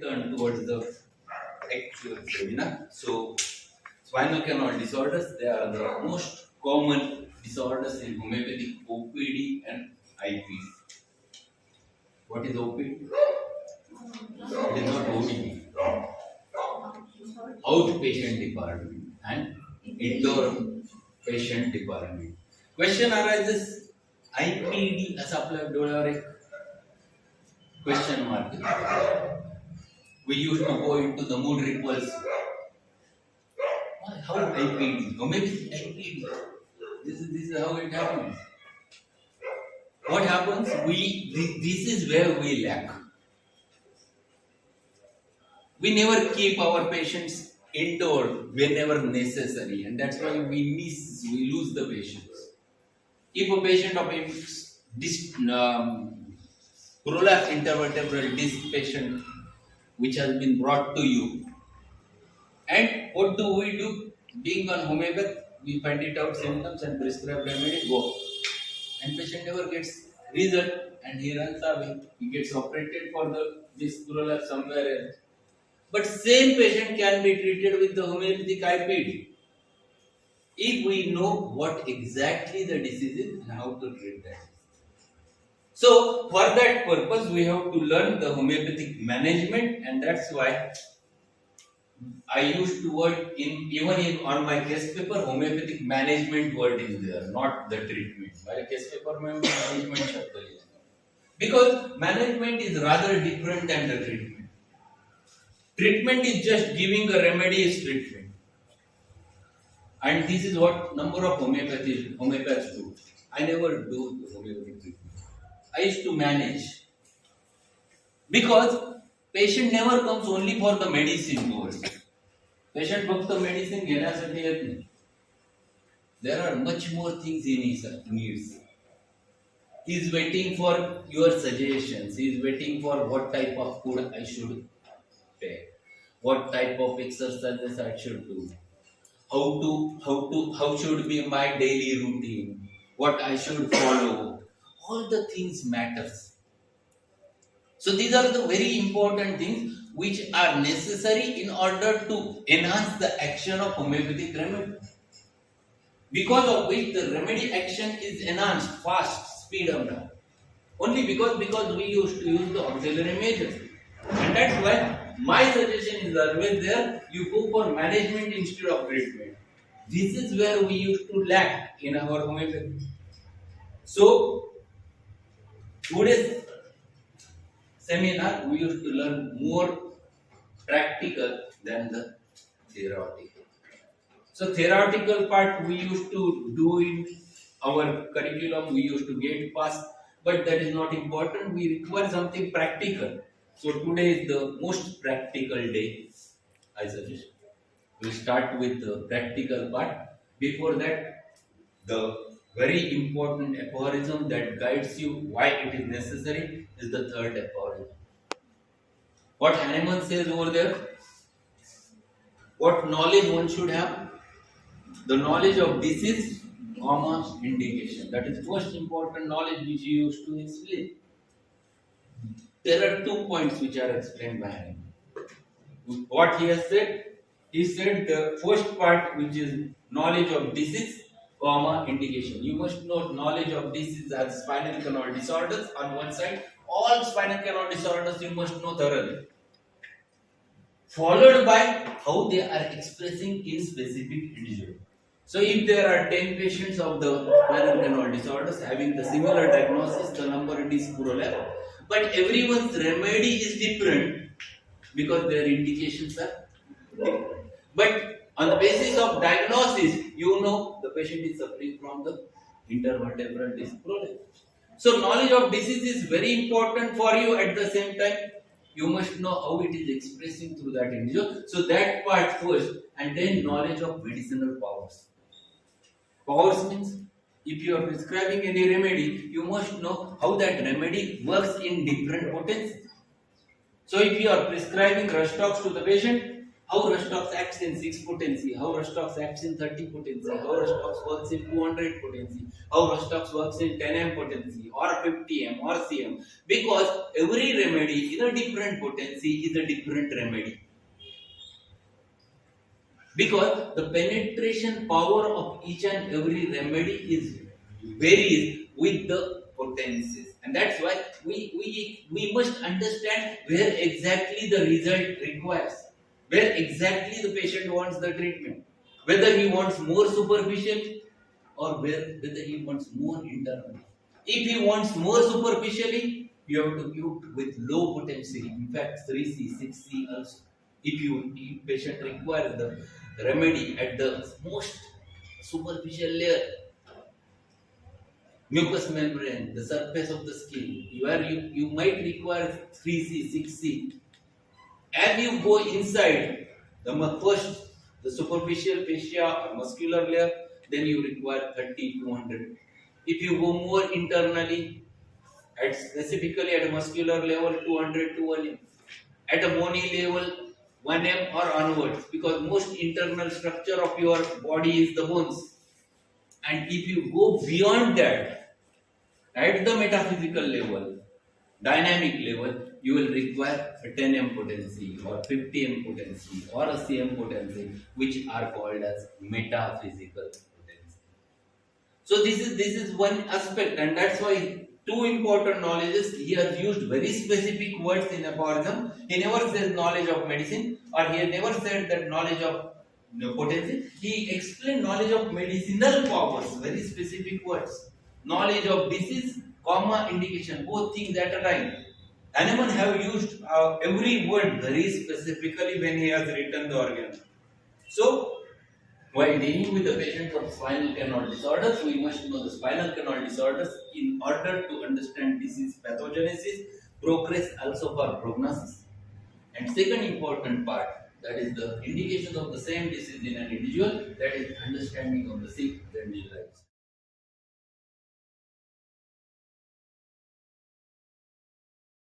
Turn towards the actual seminar. So, spinal canal disorders, they are the most common disorders in homeopathic OPD and IPD. What is OPD? It is not OPD. Outpatient department and indoor patient department. Question arises, IPD असा आपल्या डोळ्यावर एक question mark. We used to go into the mood ripples. How IPD? Homeopathy IPD. This is how it happens. What happens? This is where we lack. We never keep our patients indoor whenever necessary, and that's why we lose the patients. If a patient of prolapse intervertebral disc patient which has been brought to you, and what do? Being on homeopathy, we find it out symptoms and prescribe remedy, go. And patient never gets result and he runs away. He gets operated for the disc prolapse somewhere else. But same patient can be treated with the homeopathic IPD if we know what exactly the disease is and how to treat that. So, for that purpose, we have to learn the homeopathic management, and that's why I used to word on my case paper, homeopathic management word is there, not the treatment. My case paper management shabd hai. Because management is rather different than the treatment. Treatment is just giving a remedy is treatment. And this is what number of homeopaths do. I never do the homeopathic treatment. I used to manage. Because patient never comes only for the medicine towards it. Patient फक्त medicine घेण्यासाठी येत नाही. There are much more things he needs. He is waiting for your suggestions. He is waiting for what type of food I should take, what type of exercises I should do, how should be my daily routine, what I should follow. All the things matters. So these are the very important things which are necessary in order to enhance the action of homeopathic remedy. Because of which the remedy action is enhanced, fast, speed up now. Only because we used to use the auxiliary measures. And that's why my suggestion is always there, you go for management instead of treatment. This is where we used to lack in our homeopathy. So, today's seminar, we used to learn more practical than the theoretical. So, theoretical part we used to do in our curriculum, we used to get past, but that is not important. We require something practical. So, today is the most practical day, I suggest. We start with the practical part. Before that, the very important aphorism that guides you why it is necessary is the third aphorism. What Hahnemann says over there, what knowledge one should have? The knowledge of disease, indication. That is most important knowledge which he used to explain. There are 2 points which are explained by Hahnemann. What he has said? He said the first part which is knowledge of disease, indication. You must know knowledge of disease as spinal canal disorders on one side. All spinal canal disorders you must know thoroughly. Followed by how they are expressing in specific individual. So if there are 10 patients of the spinal canal disorders having the similar diagnosis, the number is prolapse, but everyone's remedy is different because their indications are different. But on the basis of diagnosis, you know the patient is suffering from the intervertebral disc prolapse. So knowledge of disease is very important for you. At the same time, you must know how it is expressing through that individual. So that part first, and then knowledge of medicinal powers. Powers means if you are prescribing any remedy, you must know how that remedy works in different potencies. So if you are prescribing Rustox to the patient, how Rustox acts in 6 potency, how Rustox acts in 30 potency, how Rustox works in 200 potency, how Rustox works in 10M potency or 50M or CM. Because every remedy in a different potency is a different remedy. Because the penetration power of each and every remedy is varies with the potencies. And that's why we must understand where exactly the result requires, where exactly the patient wants the treatment, whether he wants more superficial or whether he wants more internal. If he wants more superficially, you have to give with low potency, in fact 3C, 6C also. If patient requires the remedy at the most superficial layer, mucous membrane, the surface of the skin, where you might require 3C, 6C. As you go inside, first the superficial fascia or muscular layer, then you require 30, 200. If you go more internally, specifically at a muscular level, 200 to 1M. At a bony level, 1M or onwards, because most internal structure of your body is the bones. And if you go beyond that, at the metaphysical level, dynamic level, you will require a 10M potency or 50M potency or a CM potency, which are called as metaphysical potency. So this is one aspect, and that's why two important knowledges. He has used very specific words in aphorism. He never says knowledge of medicine, or he never said that knowledge of potency. He explained knowledge of medicinal powers, very specific words. Knowledge of disease, comma, indication, both things at a time. Hahnemann have used every word very specifically when he has written the organ. So, while dealing with the patient of spinal canal disorders, we must know the spinal canal disorders in order to understand disease pathogenesis, progress also for prognosis. And second important part, that is the indication of the same disease in an individual, that is understanding of the sick, then